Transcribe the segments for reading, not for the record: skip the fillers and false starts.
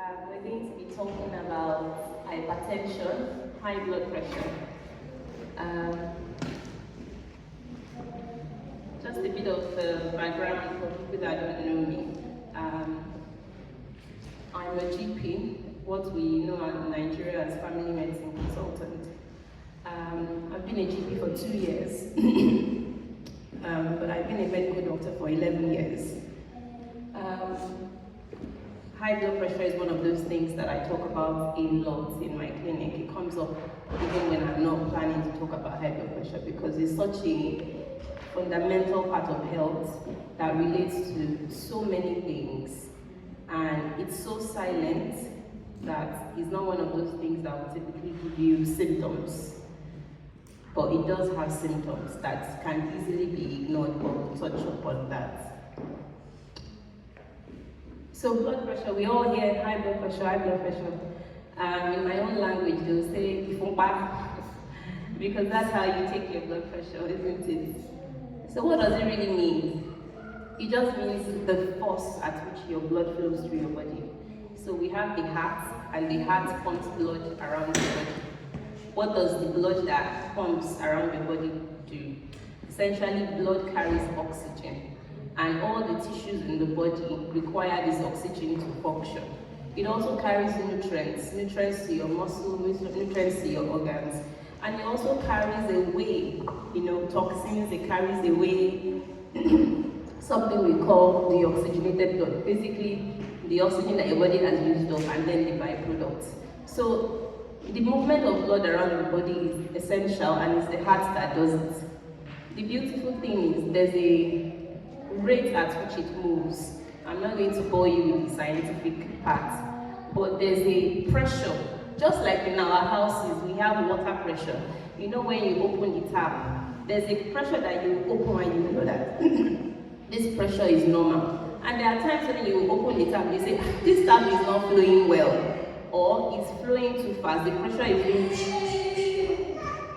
We're going to be talking about hypertension, high blood pressure. Just a bit of background for people that don't know me. I'm a GP, what we know in Nigeria as family medicine consultant. I've been a GP for 2 years, but I've been a medical doctor for 11 years. High blood pressure is one of those things that I talk about a lot in my clinic. It comes up even when I'm not planning to talk about high blood pressure because it's such a fundamental part of health that relates to so many things. And it's so silent that it's not one of those things that will typically give you symptoms. But it does have symptoms that can easily be ignored, but we'll touch upon that. So blood pressure, we all hear high blood pressure, high blood pressure. In my own language, they'll say "ifompa," because that's how you take your blood pressure, isn't it? So what does it really mean? It just means the force at which your blood flows through your body. So we have the heart, and the heart pumps blood around the body. What does the blood that pumps around your body do? Essentially, blood carries oxygen. And all the tissues in the body require this oxygen to function. It also carries nutrients to your muscle, nutrients to your organs. And it also carries away, toxins, it carries away something we call the oxygenated blood. Basically, the oxygen that your body has used up and then the byproducts. So, the movement of blood around the body is essential and it's the heart that does it. The beautiful thing is there's a rate at which it moves. I'm not going to bore you with the scientific part, but there's a pressure. Just like in our houses, we have water pressure. You know when you open the tap, there's a pressure that you open and you know that this pressure is normal. And there are times when you open the tap, you say, this tap is not flowing well, or it's flowing too fast, the pressure is being...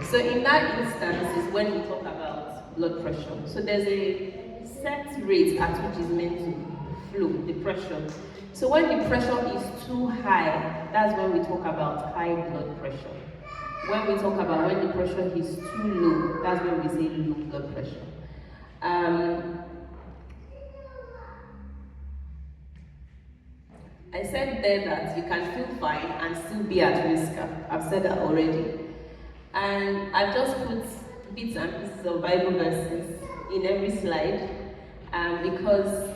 So in that instance is when we talk about blood pressure. So there's a set rate at which is meant to flow, the pressure. So when the pressure is too high, that's when we talk about high blood pressure. When we talk about when the pressure is too low, that's when we say low blood pressure. I said there that you can feel fine and still be at risk. I've said that already. And I've just put bits and pieces of Bible verses in every slide. Because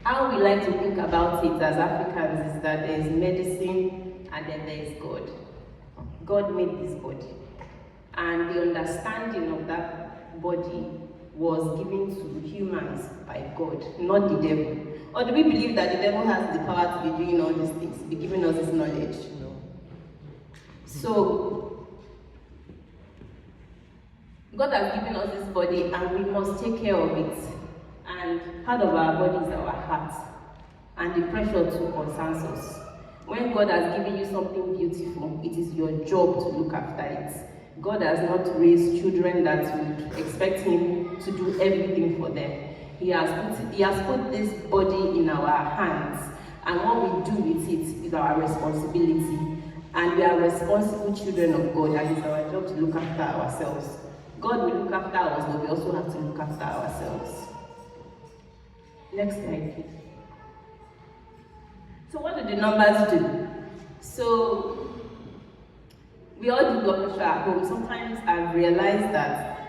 how we like to think about it as Africans is that there is medicine and then there is God. God made this body. And the understanding of that body was given to humans by God, not the devil. Or do we believe that the devil has the power to be doing all these things, to be giving us this knowledge? No. So, God has given us this body and we must take care of it. And part of our body is our heart. And the pressure too concerns us. When God has given you something beautiful, it is your job to look after it. God has not raised children that would expect Him to do everything for them. He has put this body in our hands. And what we do with it is our responsibility. And we are responsible children of God, and it's our job to look after ourselves. God will look after us, but we also have to look after ourselves. Next slide, please. So what do the numbers do? So we all do blood pressure at home. Sometimes I've realized that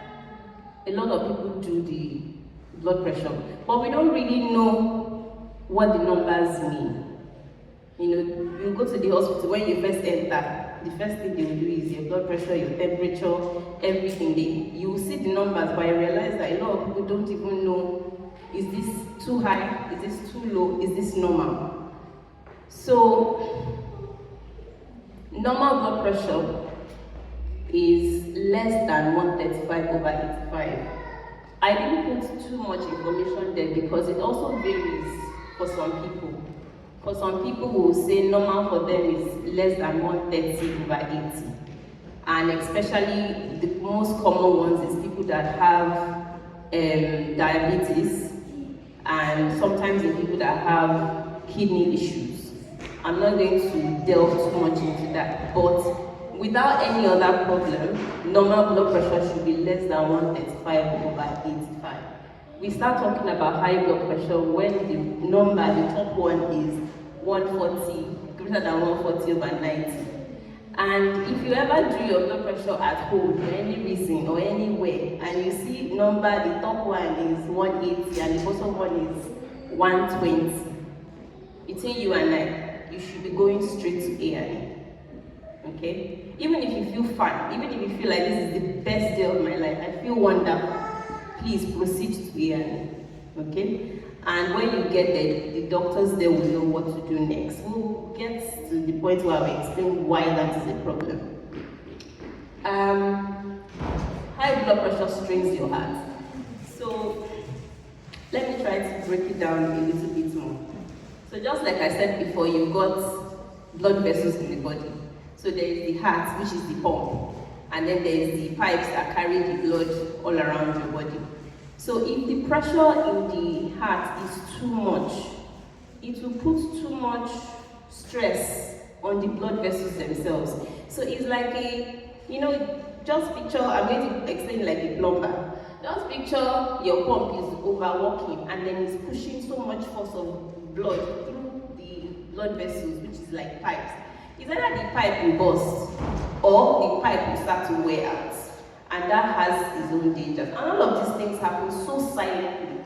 a lot of people do the blood pressure, but we don't really know what the numbers mean. You go to the hospital, when you first enter, the first thing they will do is your blood pressure, your temperature, everything. You will see the numbers, but I realize that a lot of people don't even know, is this too high, is this too low, is this normal? So, normal blood pressure is less than 135/85. I didn't put too much information there because it also varies for some people. For some people who will say normal for them is less than 130/80. And especially the most common ones is people that have diabetes, and sometimes in people that have kidney issues. I'm not going to delve too much into that. But without any other problem, normal blood pressure should be less than 135 over 85. We start talking about high blood pressure when the number, the top one, is 140, greater than 140 over 90. And if you ever do your blood pressure at home for any reason or anywhere, and you see number, the top one is 180 and the bottom one is 120, between you and I, you should be going straight to A&E. Okay? Even if you feel fine, even if you feel like this is the best day of my life, I feel wonderful, please proceed to A&E. Okay? And when you get there, the doctors there will know what to do next. We'll get to the point where I will explain why that is a problem. High blood pressure strains your heart. So let me try to break it down a little bit more. So just like I said before, you've got blood vessels in the body. So there is the heart, which is the pump, and then there is the pipes that carry the blood all around your body. So if the pressure in the heart is too much, it will put too much stress on the blood vessels themselves. So it's like just picture, I'm going to explain like a plumber. Just picture your pump is overworking and then it's pushing so much force of blood through the blood vessels, which is like pipes. It's either the pipe will burst or the pipe will start to wear out. And that has its own dangers. And all of these things happen so silently.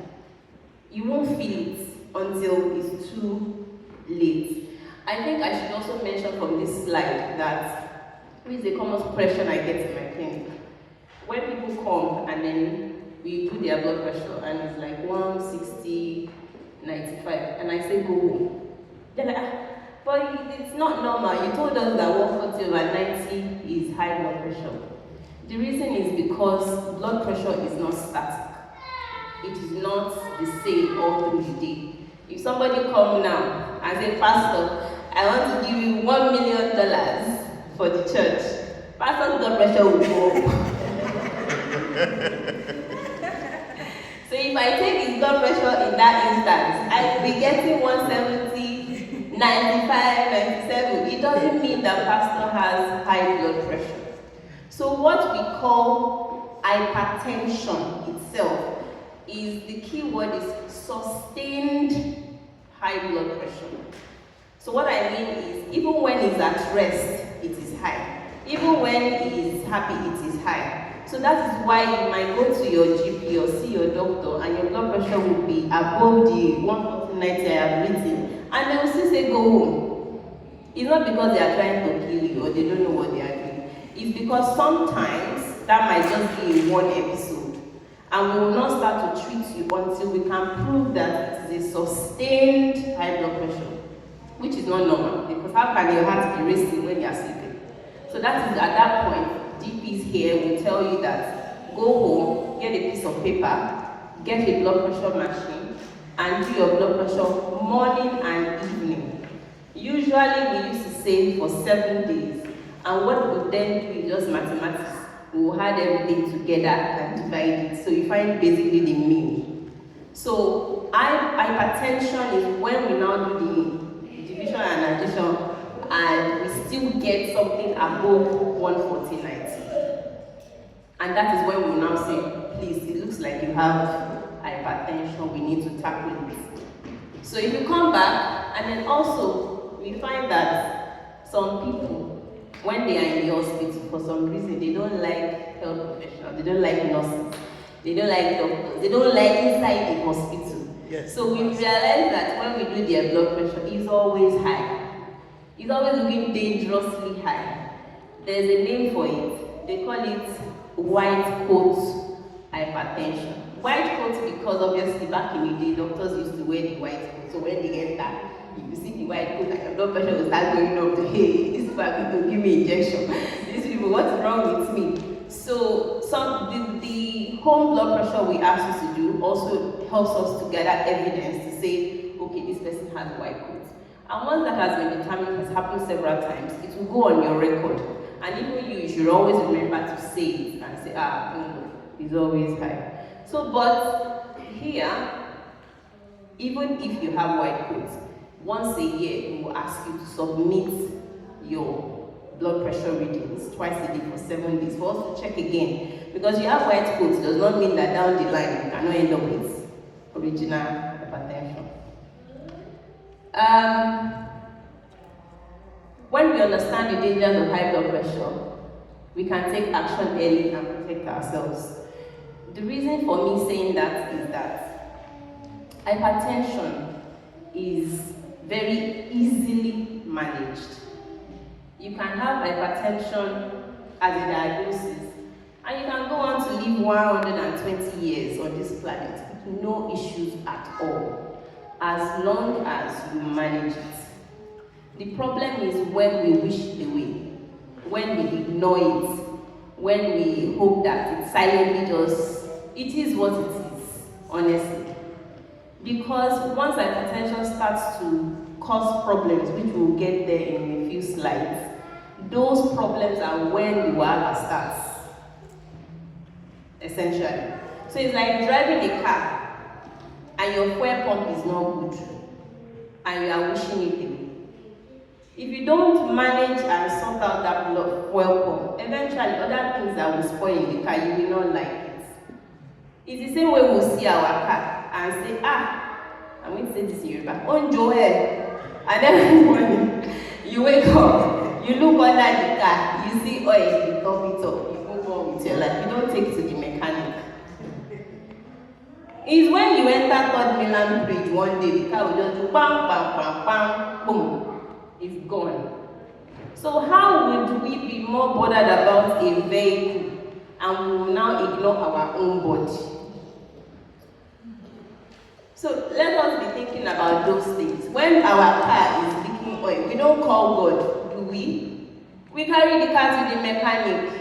You won't feel it until it's too late. I think I should also mention from this slide that this is a common question I get in my clinic. When people come and then we do their blood pressure and it's like 160, 95, and I say go home. They're like, but it's not normal. You told us that 140 over 90 is high blood pressure. The reason is because blood pressure is not static. It is not the same all through the day. If somebody come now and say, Pastor, I want to give you $1 million for the church, Pastor's blood pressure will go up. So if I take his blood pressure in that instance, I will be getting 170, 95, 97. It doesn't mean that Pastor has high blood pressure. So what we call hypertension itself is, the key word is sustained high blood pressure. So what I mean is, even when he's at rest, it is high. Even when he is happy, it is high. So that is why you might go to your GP or see your doctor and your blood pressure will be above the 140/90 I have written, and they will still say go home. It's not because they are trying to kill you or they don't know what they are doing. It's because sometimes that might just be one episode, and we will not start to treat you until we can prove that it is a sustained high blood pressure, which is not normal, because how can your heart be racing when you are sleeping? So that is, at that point, GPs here will tell you that go home, get a piece of paper, get a blood pressure machine, and do your blood pressure morning and evening. Usually we used to say for 7 days. And what we then do is just mathematics. We will add everything together and divide it. So you find basically the mean. So hypertension is when we now do the division and addition and we still get something above 140/90. And that is when we now say, please, it looks like you have hypertension, we need to tackle it. So if you come back, and then also we find that some people, when they are in the hospital, for some reason, they don't like health professionals, they don't like nurses, they don't like doctors, they don't like inside the hospital. Yes. So we realize that when we do their blood pressure, it's always high. It's always looking dangerously high. There's a name for it. They call it white coat hypertension. White coat because obviously back in the day, doctors used to wear the white coat. So when they enter, you see the white coat and your blood pressure will start going up. Hey, these people are going to give me injection. These people, what's wrong with me? So the home blood pressure we ask you to do also helps us to gather evidence to say, okay, this person has white coat. And once that has been determined, has happened several times, it will go on your record. And even you should always remember to say it and say, it's always high. So, but here, even if you have white coat, Once a year, we will ask you to submit your blood pressure readings twice a day for 7 days for us to check again. Because you have white coats does not mean that down the line you cannot end up with original hypertension. When we understand the dangers of high blood pressure, we can take action early and protect ourselves. The reason for me saying that is that hypertension is very easily managed. You can have hypertension as a diagnosis, and you can go on to live 120 years on this planet with no issues at all, as long as you manage it. The problem is when we wish it away, when we ignore it, when we hope that it silently it is what it is, honestly. Because once hypertension starts to cause problems, which we'll get there in a few slides, those problems are when the wahala starts, essentially. So it's like driving a car and your fuel pump is not good and you are wishing it away. If you don't manage and sort out that fuel pump, eventually other things that will spoil in the car, you will not like it. It's the same way we'll see our car and say, I'm going to say this in Yoruba, Onjo head. And every morning, you wake up, you look under the car, you see oil, you top it up, you move on with your life. You don't take it to the mechanic. It's when you enter Third Milan Bridge one day, the car will just do bam, bam, bam, bam, boom. It's gone. So how would we be more bothered about a vehicle and we will now ignore our own body? So let us be thinking about those things. When our car is leaking oil, we don't call God, do we? We carry the car to the mechanic.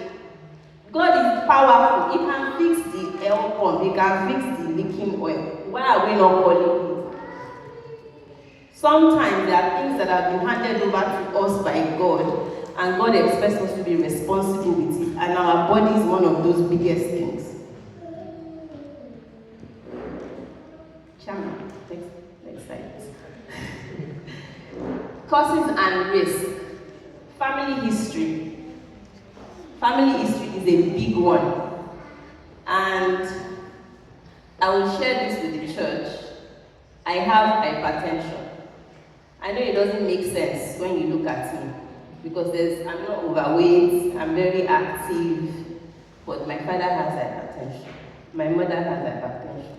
God is powerful. He can fix the oil pump. He can fix the leaking oil. Why are we not calling him? Sometimes there are things that have been handed over to us by God, and God expects us to be responsible with it, and our body is one of those biggest things. Chairman, next slide. Causes and risk. Family history. Family history is a big one, and I will share this with the church. I have hypertension. I know it doesn't make sense when you look at me, because I'm not overweight, I'm very active, but my father has hypertension, my mother has hypertension,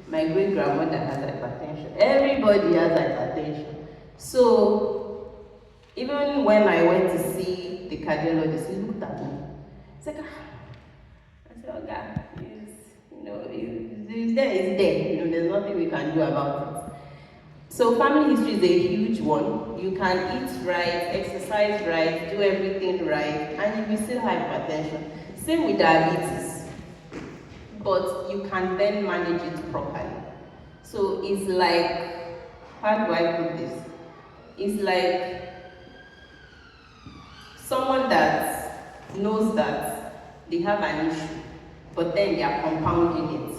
my great-grandmother has hypertension, everybody has hypertension. So, even when I went to see the cardiologist, he looked at me, he said, I said, oh God, it's there, there's nothing we can do about it. So family history is a huge one. You can eat right, exercise right, do everything right, and you will still have hypertension. Same with diabetes. But you can then manage it properly. So it's like, how do I put this? It's like someone that knows that they have an issue, but then they are compounding it.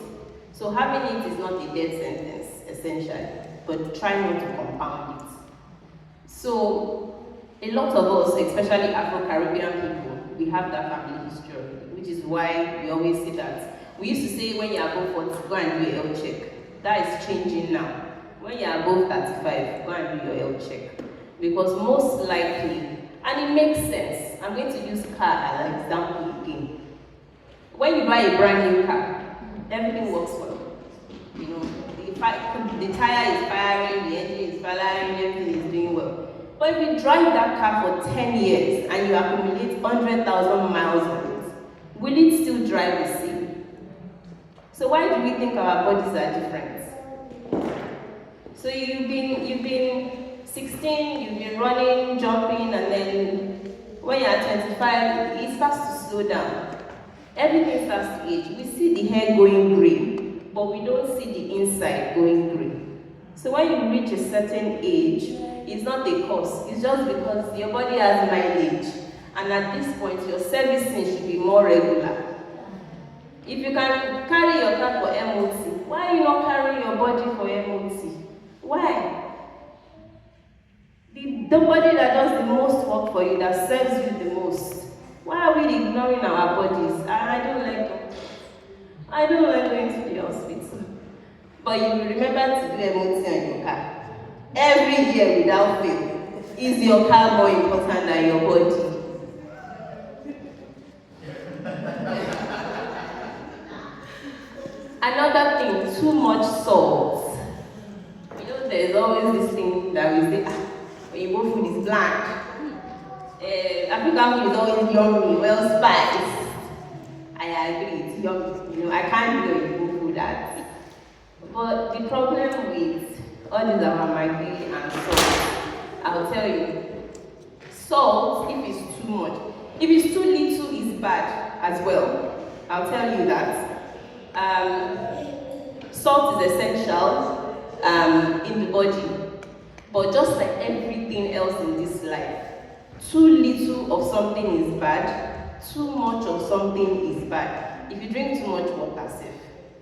So having it is not a death sentence, essentially, but try not to compound it. So a lot of us, especially Afro-Caribbean people, we have that family history, which is why we always say that. We used to say when you are above 40, go and do your health check. That is changing now. When you are above 35, go and do your health check. Because most likely, and it makes sense, I'm going to use car as an example again. When you buy a brand new car, everything works well. The tire is firing, the engine is firing, everything is doing well. But if you drive that car for 10 years and you accumulate 100,000 miles on it, will it still drive the same? So why do we think our bodies are different? So you've been 16, you've been running, jumping, and then when you're 25, it starts to slow down. Everything starts to age. We see the hair going grey, but we don't see the inside going grey. So when you reach a certain age, it's not a cause. It's just because your body has mileage. And at this point, your servicing should be more regular. If you can carry your car for MOT, why are you not carrying your body for MOT? Why? The body that does the most work for you, that serves you the most. Why are we ignoring our bodies? I don't like doctors. I don't like going to the hospital. But you will remember to do MOT on your car. Every year without fail. Is your car more important than your body? Another thing, too much salt. You know, there's always this thing that we say, when you go food is bland. African food is always yummy, well spiced. I agree, it's yummy. You know, I can't do Igbo food that. But the problem with all these our Maggi and salt, I'll tell you, salt, if it's too much, if it's too little, is bad as well. I'll tell you that. Salt is essential in the body, but just like everything else in this life, too little of something is bad, too much of something is bad. If you drink too much water,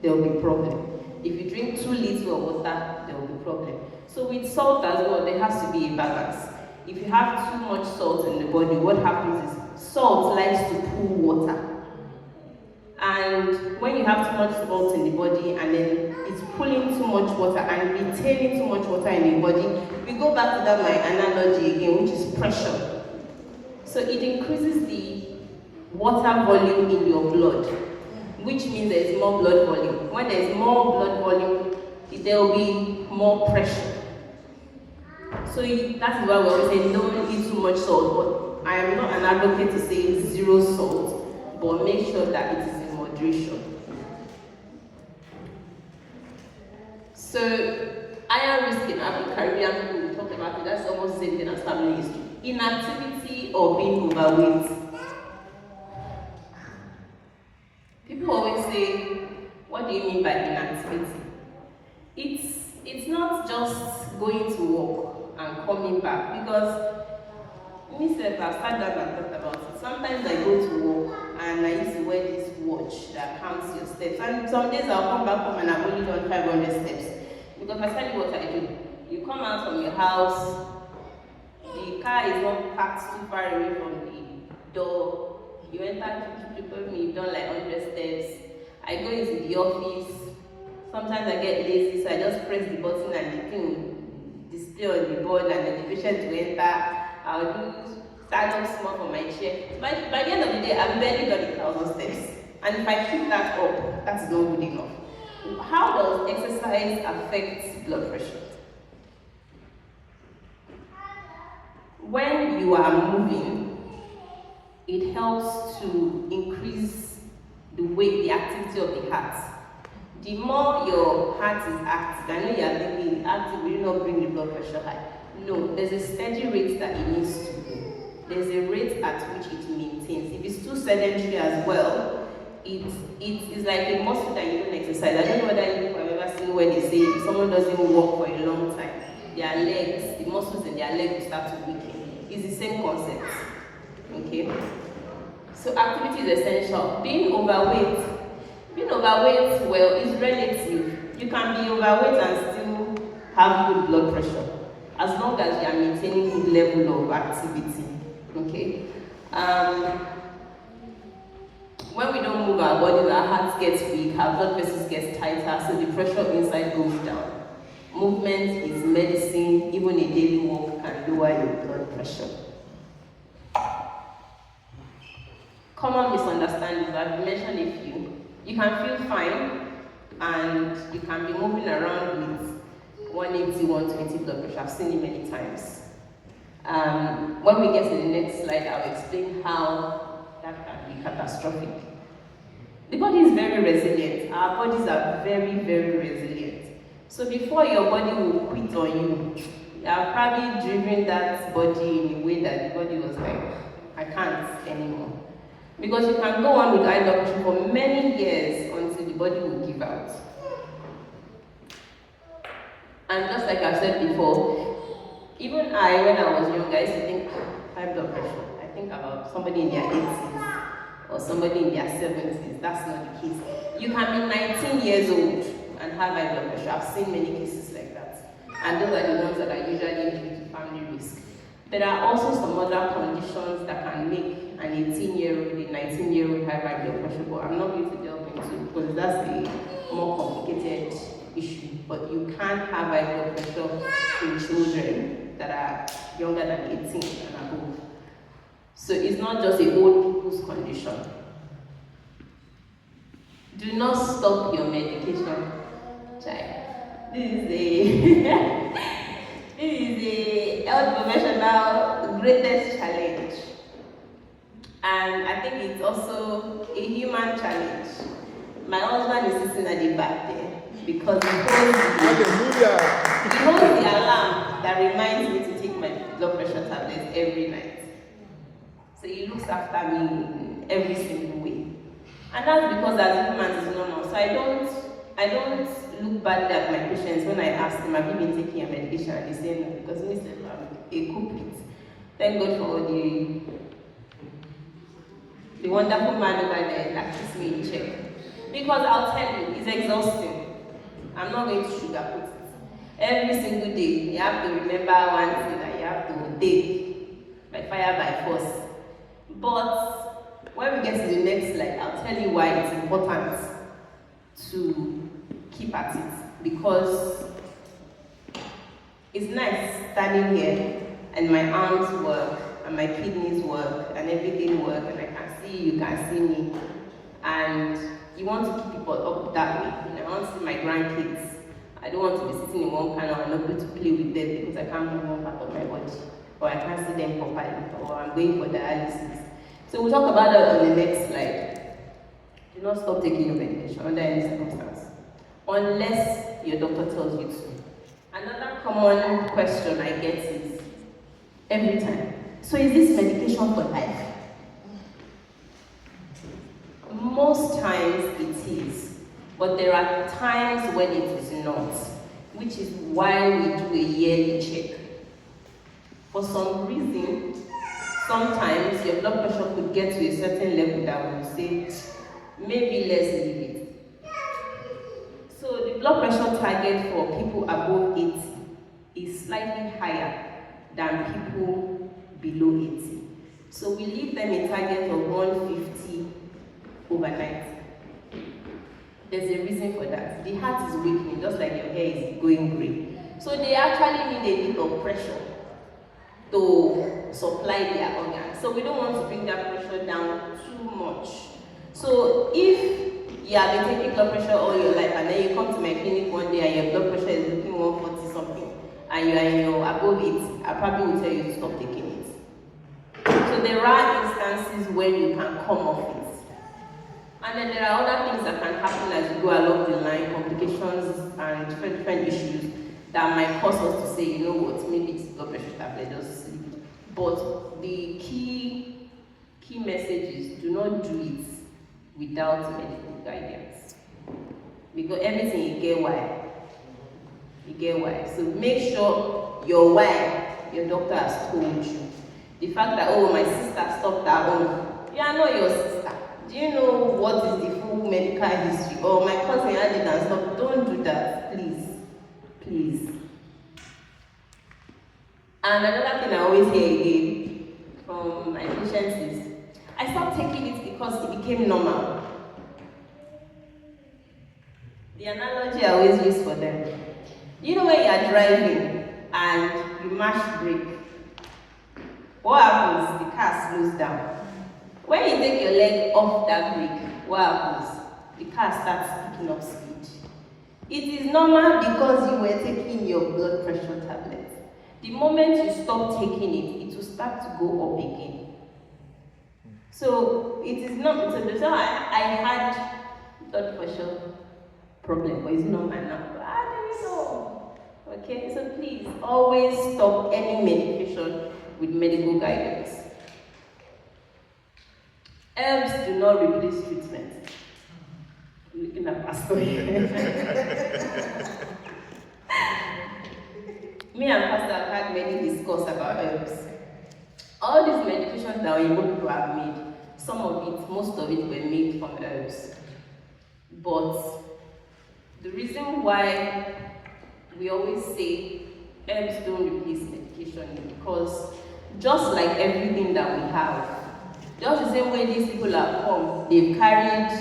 there will be problem. If you drink too little of water, there will be problem. So with salt as well, there has to be a balance. If you have too much salt in the body, what happens is salt likes to pull water. And when you have too much salt in the body and then it's pulling too much water and retaining too much water in the body, we go back to that my analogy again, which is pressure. So it increases the water volume in your blood, which means there is more blood volume. When there is more blood volume, there will be more pressure. So that is why we always say don't eat too much salt. But I am not an advocate to say zero salt, but make sure that it is in moderation. So iron risk in Caribbean people, we talked about it, that's almost the same thing as family history. Inactivity or being overweight. People always say, what do you mean by inactivity? It's not just going to work and coming back, because myself, I've sat down and thought about it. Sometimes I go to work and I used to wear this watch that counts your steps, and some days I'll come back home and I've only done 500 steps. Because I tell you what I do. You come out from your house, the car is not parked too far away from the door. You enter, you've done like 100 steps. I go into the office. Sometimes I get lazy, so I just press the button and the thing will display on the board and then the patient will enter. I'll stand up small for my chair. By the end of the day, I've barely done 1,000 steps. And if I keep that up, that's not good enough. How does exercise affect blood pressure? When you are moving, it helps to increase the activity of the heart. The more your heart is active, I know you are thinking active will not bring the blood pressure high. No, there's a steady rate that it needs to go. There's a rate at which it maintains. If it's too sedentary as well, it is like a muscle that you don't exercise. I don't know whether you have ever seen where they say if someone doesn't walk for a long time, their legs, the muscles in their legs will start to weaken. It's the same concept. Okay? So activity is essential. Being overweight, well, is relative. You can be overweight and still have good blood pressure, as long as you are maintaining good level of activity. Okay? When we don't move our bodies, our hearts get weak, our blood vessels get tighter, so the pressure inside goes down. Movement is medicine. Even a daily walk can lower your blood pressure. Common misunderstandings, I've mentioned a few. You can feel fine and you can be moving around with 180, 120 blood pressure. I've seen it many times. When we get to the next slide, I'll explain how that can be catastrophic. The body is very resilient. Our bodies are very, very resilient. So before your body will quit on you, you have probably driven that body in a way that the body was like, I can't anymore. Because you can go on with high blood pressure for many years until the body will give out. And just like I said before, even when I was young, I used to think, high blood pressure. I think about somebody in their 80s or somebody in their 70s. That's not the case. You can be 19 years old and have high blood pressure. I've seen many cases like that. And those are the ones that are usually due to family risk. There are also some other conditions that can make an 18-year-old, a 19-year-old have high blood pressure, but I'm not going to delve into because that's a more complicated issue. But you can have high blood pressure in children that are younger than 18 and above. So it's not just a old people's condition. Do not stop your medication, child. This is a health professional greatest challenge. And I think it's also a human challenge. My husband is sitting at the back there because he holds the alarm that reminds me to take my blood pressure tablets every night. So he looks after me in every single way. And that's because as humans it's normal. So I don't look badly at my patients when I ask them, have you been taking your medication? And they say no, because me say I'm a culprit. Thank God for the wonderful man over there that keeps me in check. Because I'll tell you, it's exhausting. I'm not going to sugarcoat it. Every single day, you have to remember one thing that you have to take by fire, by force. But when we get to the next slide, I'll tell you why it's important to keep at it. Because it's nice standing here and my arms work and my kidneys work and everything work and I can see you can see me. And you want to keep people up that way. You know, I want to see my grandkids. I don't want to be sitting in one corner and not able to play with them because I can't move one part of my body. Or I can't see them properly. Or I'm going for dialysis. So we'll talk about that on the next slide. Do not stop taking your medication under any circumstance. Unless your doctor tells you to. Another common question I get is, every time, so is this medication for life? Most times it is, but there are times when it is not, which is why we do a yearly check. For some reason, sometimes your blood pressure could get to a certain level that will say, maybe let's leave it. So the blood pressure target for people above 80 is slightly higher than people below 80. So we leave them a target of 150 overnight. There's a reason for that. The heart is weakening, just like your hair is going grey. So they actually need a bit of pressure to supply their organs. So we don't want to bring that pressure down too much. So if you have been taking blood pressure all your life and then you come to my clinic one day and your blood pressure is looking 140 something and you are in your above it, I probably will tell you to stop taking it. So there are instances when you can come off it. And then there are other things that can happen as you go along the line, complications and different issues that might cause us to say, you know what, maybe it's blood pressure tablet, just sleep. But the key message is do not do it without medical guidance. Because everything you get why. You get why. So make sure your why, your doctor has told you. The fact that, oh, my sister stopped that one, you are not your sister. Do you know what is the full medical history? Or my cousin had it and stopped. Don't do that, please. Please. And another thing I always hear again from my patients is, I stopped taking it because it became normal. The analogy I always use for them, you know when you are driving and you mash brake, what happens? The car slows down. When you take your leg off that brake, what happens? The car starts picking up speed. It is normal because you were taking your blood pressure tablet. The moment you stop taking it, it will start to go up again. So it is not, so I had blood pressure problem, but it's normal now. I don't know. Okay, so please always stop any medication with medical guidance. Herbs do not replace treatment. I'm looking at Pastor here. Me and Pastor have had many discussions about herbs. All these medications that Igbo people have made, some of it, most of it were made from herbs. But the reason why we always say herbs don't replace medication is because just like everything that we have. Just the same way these people have come, they've carried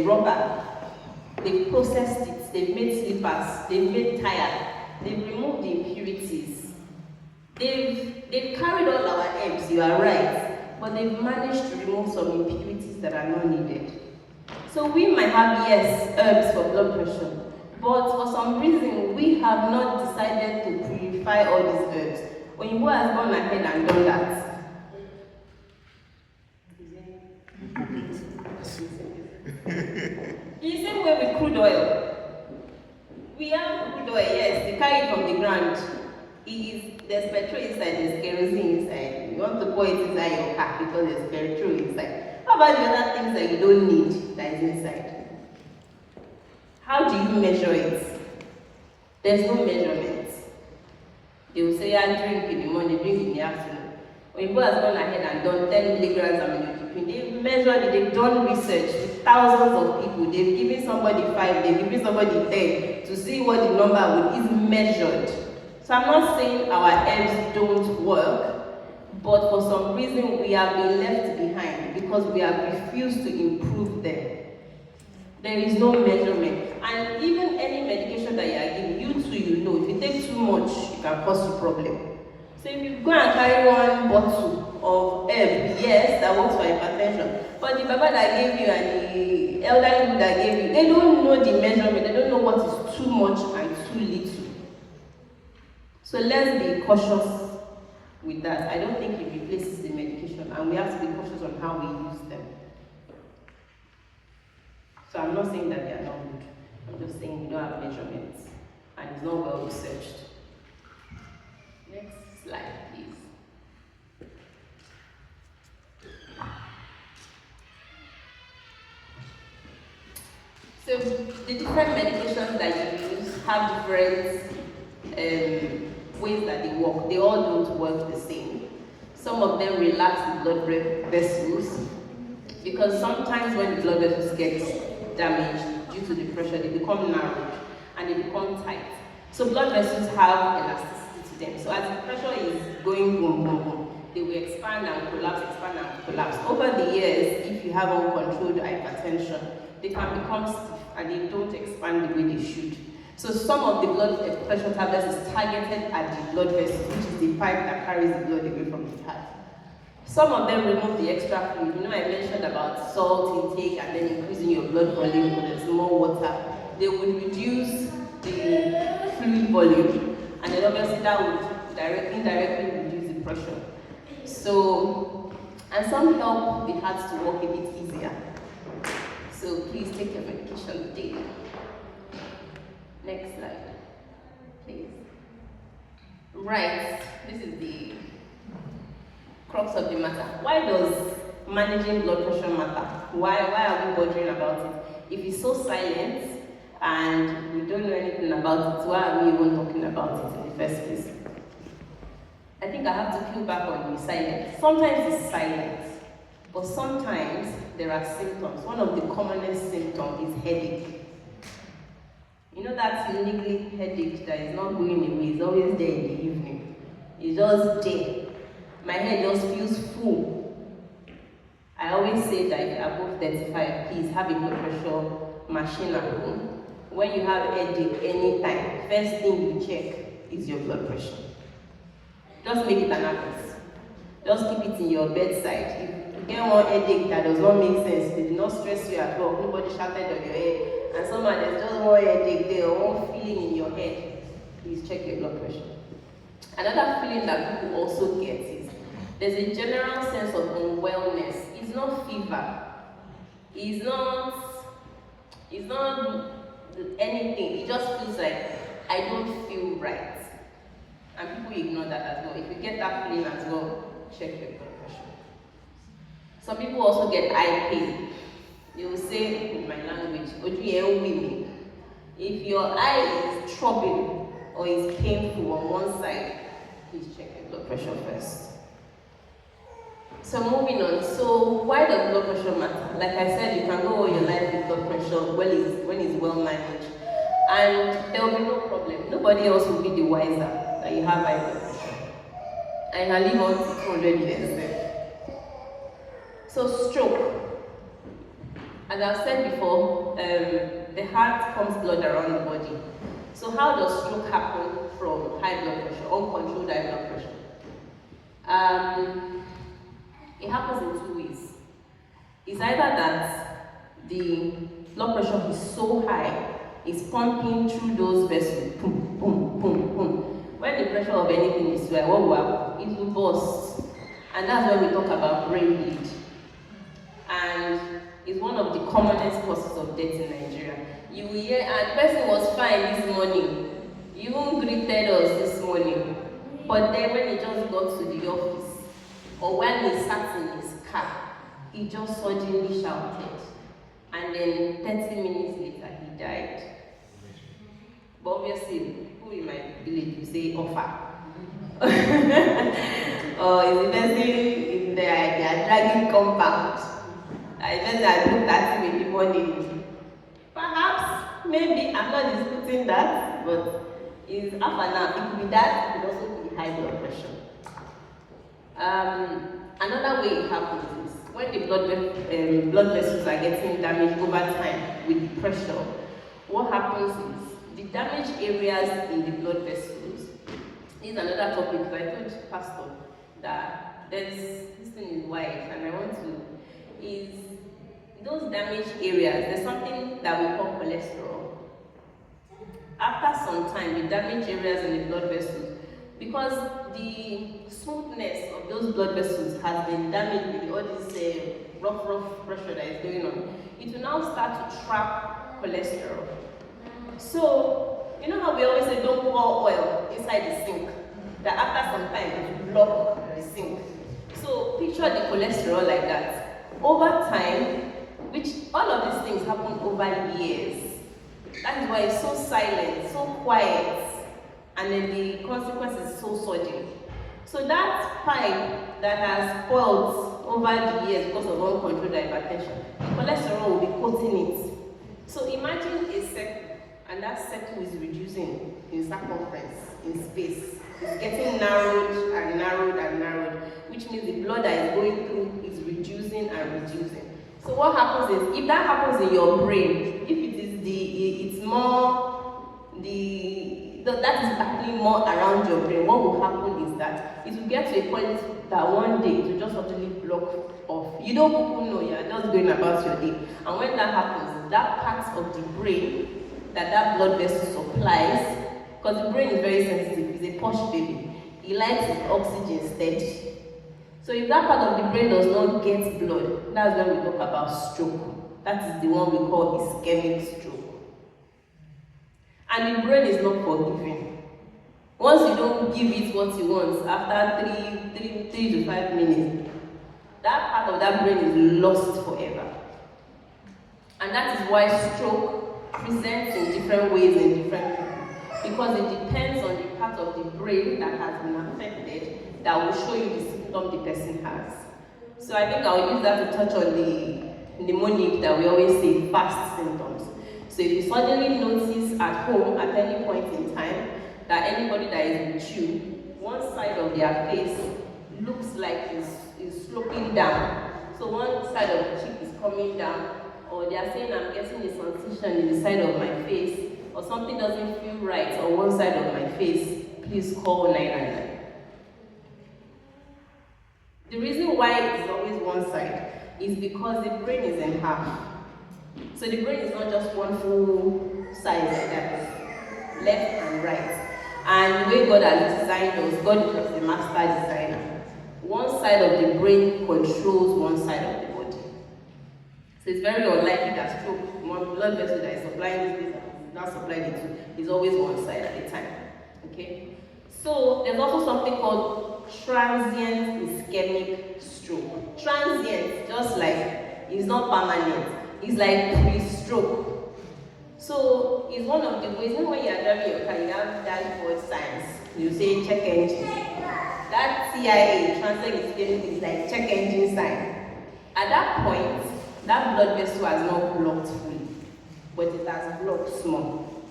rubber, they've processed it, they've made slippers, they've made tire, they've removed the impurities. They've carried all our herbs, you are right, but they've managed to remove some impurities that are not needed. So we might have, yes, herbs for blood pressure, but for some reason we have not decided to purify all these herbs. Oyinbo has gone ahead and done that. In the same way with crude oil. We have crude oil, yes, they carry it from the ground. There's petrol inside, there's kerosene inside. You want to pour it inside your car because there's petrol inside. How about the other things that you don't need that is inside? How do you measure it? There's no measurement. They will say, I drink in the morning, drink in the afternoon. Oyinbo has gone ahead and done 10 milligrams of amlodipine. They've measured it, they've done research with thousands of people. They've given somebody 5, they've given somebody 10 to see what the number is measured. So I'm not saying our herbs don't work, but for some reason we have been left behind because we have refused to improve them. There is no measurement. And even any medication that you are giving, you too, you know, if you take too much, it can cause you problem. So if you go and carry one bottle of herb, yes, that works for hypertension, but the baba that gave you and the elderly people that gave you, they don't know the measurement, they don't know what is too much and too little. So let's be cautious with that. I don't think it replaces the medication, and we have to be cautious on how we use them. So I'm not saying that they are not good. I'm just saying we don't have measurements, and it's not well researched. Next slide, please. So the different medications that you use have different ways that they work. They all don't work the same. Some of them relax the blood vessels because sometimes when the blood vessels get damaged due to the pressure, they become narrowed and they become tight. So blood vessels have elasticity to them. So as the pressure is going boom, boom, boom, they will expand and collapse. Over the years, if you have uncontrolled hypertension, they can become stiff and they don't expand the way they should. So some of the blood pressure tablets is targeted at the blood vessels, which is the pipe that carries the blood away from the heart. Some of them remove the extra fluid. You know, I mentioned about salt intake and then increasing your blood volume because there's more water. They would reduce the fluid volume, and then obviously that would indirectly reduce the pressure. So, and some help the heart to work a bit easier. So please take your medication daily. Next slide, please. Right, this is the crux of the matter. Why does managing blood pressure matter? Why are we bothering about it? If it's so silent and we don't know anything about it, why are we even talking about it in the first place? I think I have to peel back on the silence. Sometimes it's silent, but sometimes there are symptoms. One of the commonest symptoms is headache. You know that niggling headache that is not going away, it's always there in the evening. It's just there. My head just feels full. I always say that if you're above 35, please have a blood pressure machine at home. When you have headache anytime, first thing you check is your blood pressure. Just make it an habit. Just keep it in your bedside. If you get one headache that does not make sense, it did not stress you at all, nobody shouted on your head, and somehow there's just one headache there or one feeling in your head, please check your blood pressure. Another feeling that people also get is there's a general sense of unwellness. It's not fever. It's not anything. It just feels like I don't feel right. And people ignore that as well. If you get that feeling as well, check your blood pressure. Some people also get eye pain. They will say in my language, if your eye is troubled or is painful on one side, please check your blood pressure first. So moving on, so why does blood pressure matter? Like I said, you can go all your life with blood pressure when it's well managed. And there will be no problem. Nobody else will be the wiser that you have high blood pressure. I can live on to 200 years. So stroke, as I've said before, the heart pumps blood around the body. So how does stroke happen from high blood pressure, uncontrolled high blood pressure? It happens in two ways. It's either that the blood pressure is so high, it's pumping through those vessels, boom, boom, boom, boom. When the pressure of anything is high, what will happen? It will burst. And that's when we talk about brain bleed. And it's one of the commonest causes of death in Nigeria. You will hear, and the person was fine this morning. You even greeted us this morning. But then when he just got to the office, or when he sat in his car, he just suddenly shouted. And then 30 minutes later, he died. But obviously, people in my village will say, offer. Or is the person in there, they are dragging compound. I just looked at him in the morning. Perhaps, maybe, I'm not disputing that, but it's half an hour. It could be that, it could also be high blood pressure. Another way it happens is when the blood vessels are getting damaged over time with the pressure, what happens is the damaged areas in the blood vessels is another topic. I told Pastor that there's this thing is wide, and I want to is those damaged areas, there's something that we call cholesterol. After some time, the damaged areas in the blood vessels, because the smoothness of those blood vessels has been damaged with all this rough pressure that is going on, it will now start to trap cholesterol. So, you know how we always say don't pour oil inside the sink, that after some time it will block the sink. So picture the cholesterol like that. Over time, which all of these things happen over years. That is why it's so silent, so quiet, and then the consequence is so sudden. So that pipe that has spoiled over the years because of uncontrolled hypertension, the cholesterol will be coating it. So imagine a circle, and that circle is reducing in circumference, in space. It's getting narrowed and narrowed and narrowed, which means the blood that is going through is reducing and reducing. So what happens is, if that happens in your brain, if it is that is happening more around your brain, what will happen is that it will get to a point that one day it will just suddenly block off. You don't people know, you are just going about your day. And when that happens, that part of the brain that blood vessel supplies, because the brain is very sensitive, it's a posh baby, it likes its oxygen steady. So if that part of the brain does not get blood, that's when we talk about stroke. That is the one we call ischemic stroke. And the brain is not forgiving. Once you don't give it what you want, after 3 to 5 minutes, that part of that brain is lost forever. And that is why stroke presents in different ways in different people. Because it depends on the part of the brain that has been affected that will show you the symptom the person has. So I think I'll use that to touch on the mnemonic that we always say, fast symptoms. So if you suddenly notice at home at any point in time that anybody that is with you, one side of their face looks like is sloping down. So one side of the cheek is coming down, or they are saying I'm getting a sensation in the side of my face, or something doesn't feel right on one side of my face, please call 999. The reason why it is always one side is because the brain is in half. So the brain is not just one full size like that, left and right. And the way God has designed us, God is just a master designer. One side of the brain controls one side of the body. So it's very unlikely that stroke, one blood vessel that is supplying this, not supplying it to, is always one side at a time. Okay? So there's also something called transient ischemic stroke. Transient, just like, it's not permanent. It's like pre-stroke. So it's one of the ways, when you are driving your car, you have dashboard signs. You say check engine. That TIA, transient ischemic, is like check engine sign. At that point, that blood vessel has not blocked fully, but it has blocked small.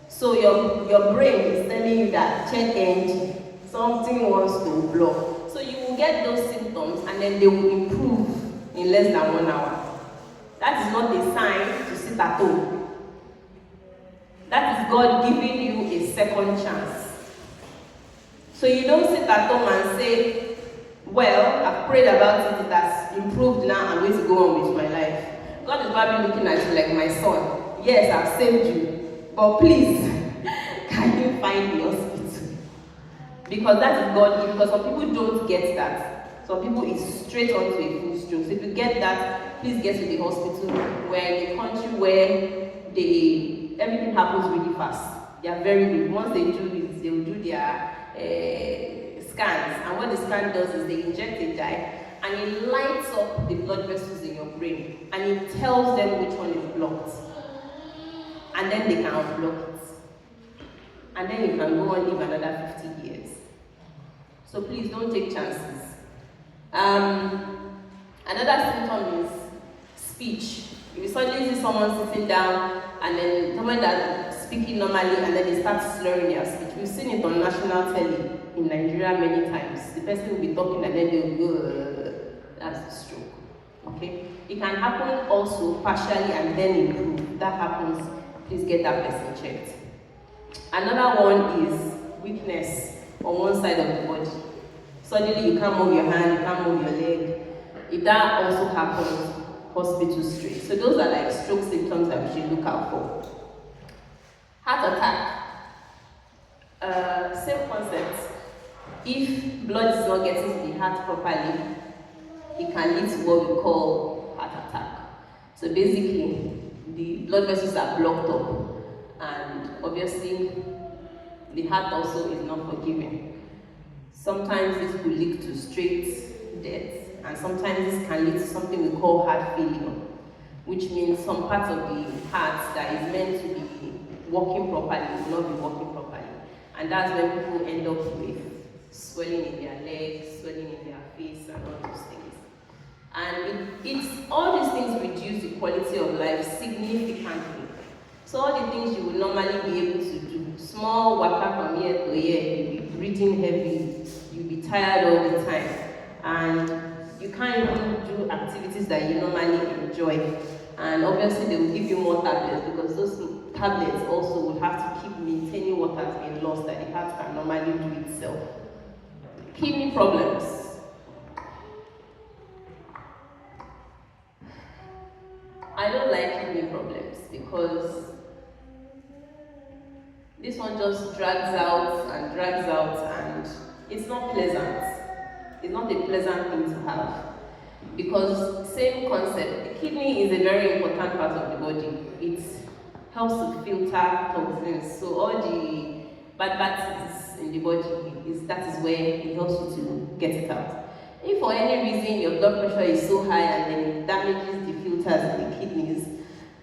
So your brain is telling you that check engine, something wants to block. get those symptoms and then they will improve in less than 1 hour. That is not a sign to sit at home. That is God giving you a second chance. So you don't sit at home and say, well, I've prayed about it, it has improved now, I'm going to go on with my life. God is probably looking at you like, my son, yes, I've saved you, but please, can you find the hospital? Because that is God, because some people don't get that. Some people is straight onto a full stroke. So if you get that, please get to the hospital. We're in a country where everything happens really fast. They are very good. Once they do this, they will do their scans. And what the scan does is they inject a dye and it lights up the blood vessels in your brain. And it tells them which one is blocked. And then they can unblock it. And then you can go on live another 50 years. So please don't take chances. Another symptom is speech. If you suddenly see someone sitting down and then someone that's speaking normally and then they start slurring their speech. We've seen it on national telly in Nigeria many times. The person will be talking and then they'll go, that's a stroke. Okay? It can happen also partially and then improve. If that happens, please get that person checked. Another one is weakness on one side of the body. Suddenly you can't move your hand, you can't move your leg. If that also happens, hospital straight. So those are like stroke symptoms that we should look out for. Heart attack. Same concept. If blood is not getting to the heart properly, it can lead to what we call heart attack. So basically, the blood vessels are blocked up, and obviously, the heart also is not forgiving. Sometimes this could lead to straight death, and sometimes this can lead to something we call heart failure, which means some parts of the heart that is meant to be working properly will not be working properly. And that's when people end up with swelling in their legs, swelling in their face, and all those things. And all these things reduce the quality of life significantly. So all the things you would normally be able to do, small waka from year to year, you'll be breathing heavy, you'll be tired all the time, and you can't even do activities that you normally enjoy. And obviously they will give you more tablets because those tablets also will have to keep maintaining what has been lost that the heart can normally do itself. Kidney problems. I don't like kidney problems because this one just drags out, and it's not pleasant. It's not a pleasant thing to have. Because same concept, the kidney is a very important part of the body. It helps to filter toxins. So all the bad things in the body, that is where it helps you to get it out. If for any reason your blood pressure is so high and then it damages the filters in the kidneys,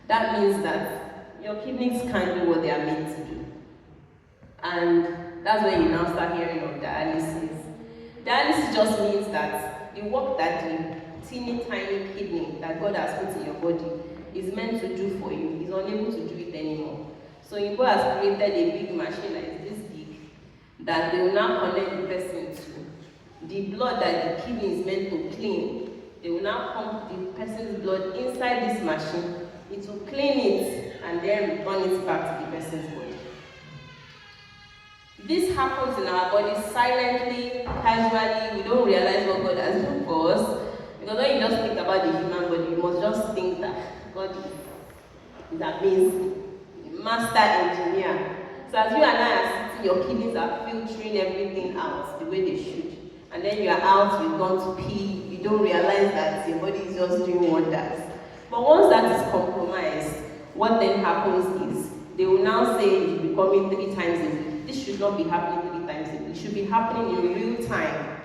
that means that your kidneys can't do what they are meant to do. And that's when you now start hearing of dialysis. Dialysis just means that the work that the teeny tiny kidney that God has put in your body is meant to do for you is unable to do it anymore. So God has created a big machine that is this big that they will now connect the person to. The blood that the kidney is meant to clean, they will now pump the person's blood inside this machine. It will clean it and then return it back to the person's body. This happens in our body silently, casually. We don't realize what God has done for us. Because when you just think about the human body, you must just think that God is amazing. Master engineer. So as you and I are sitting, your kidneys are filtering everything out the way they should. And then you are out, you've gone to pee, you don't realize that your body is just doing wonders. But once that is compromised, what then happens is, they will now say it should be coming 3 times a week. This should not be happening 3 times a week. It should be happening in real time.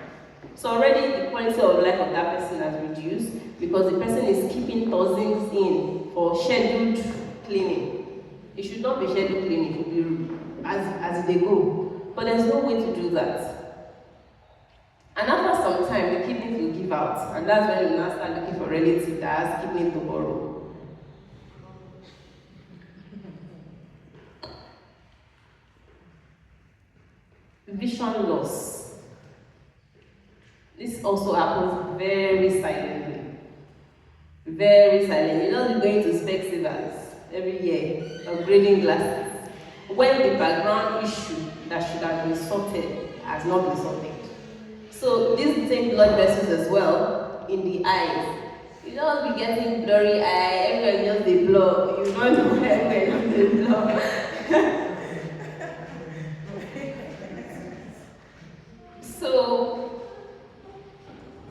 So already the quality of life of that person has reduced because the person is keeping thousands in for scheduled cleaning. It should not be scheduled cleaning, it should be as they go. But there's no way to do that. And after some time, the kidneys will give out. And that's when you now start looking for relatives that has kidney to borrow. Vision loss. This also happens very silently. Very silently. You're not going to Specsavers every year, upgrading glasses, when the background issue that should have been sorted has not been sorted. So these same blood vessels as well in the eyes. You don't be getting blurry eye, everywhere just the blur. You don't know everywhere just the blur. So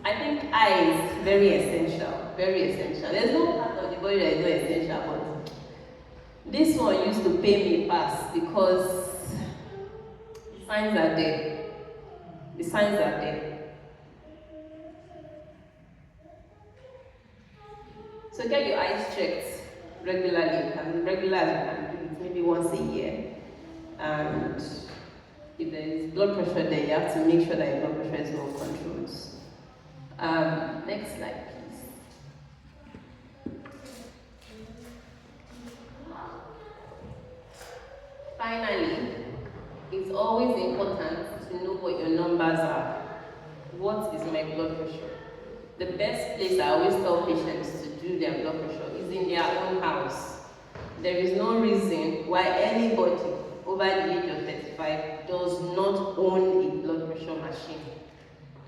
I think eyes very essential, very essential. There's no part of the body that is not essential, but this one used to pay me pass because the signs are there. The signs are there. So get your eyes checked regularly. You can regular as you can do it, maybe once a year. And if there is blood pressure there, you have to make sure that your blood pressure is well controlled. Next slide, please. Finally, it's always important to know what your numbers are. What is my blood pressure? The best place I always tell patients to do their blood pressure is in their own house. There is no reason why anybody over the age of 35 does not own a blood pressure machine.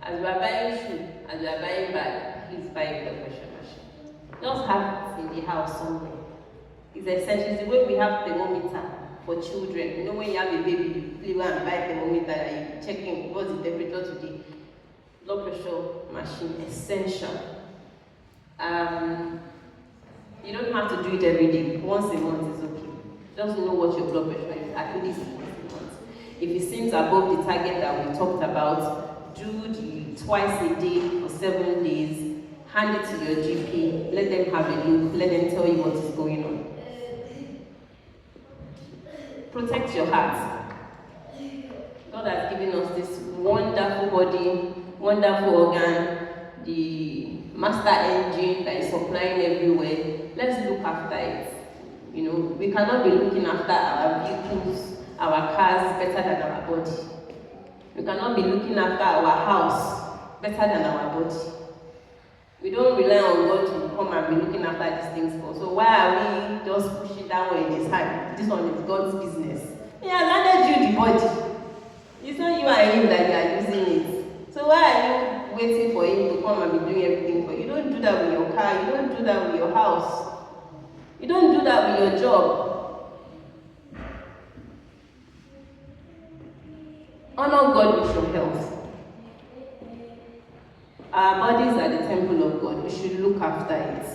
As we are buying shoe, as we are buying bag, please buy a blood pressure machine. Just have it in the house somewhere. It's essential. It's the way we have thermometer for children. You know, when you have a baby, you go and buy a thermometer and you checking what's the temperature today. Blood pressure machine, essential. You don't have to do it every day. Once a month is okay. Just know what your blood pressure is, at least once a month. If it seems above the target that we talked about, do the twice a day for 7 days, hand it to your GP, let them have a look, let them tell you what is going on. Protect your heart. God has given us this wonderful body, wonderful organ, the master engine that is supplying everywhere. Let's look after it. You know, we cannot be looking after our vehicles, our cars better than our body. We cannot be looking after our house better than our body. We don't rely on God to come and be looking after these things for. So why are we just pushing that one in his hand? This one is God's business. He has handed you the body. It's not you and him that you are using it. So why are you waiting for him to come and be doing everything for you? You don't do that with your car. You don't do that with your house. You don't do that with your job. Honor God with your health. Our bodies are the temple of God. We should look after it.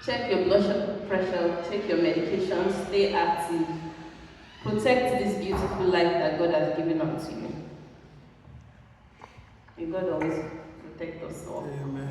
Check your blood pressure, take your medication, stay active. Protect this beautiful life that God has given unto you. May God always protect us all. Amen.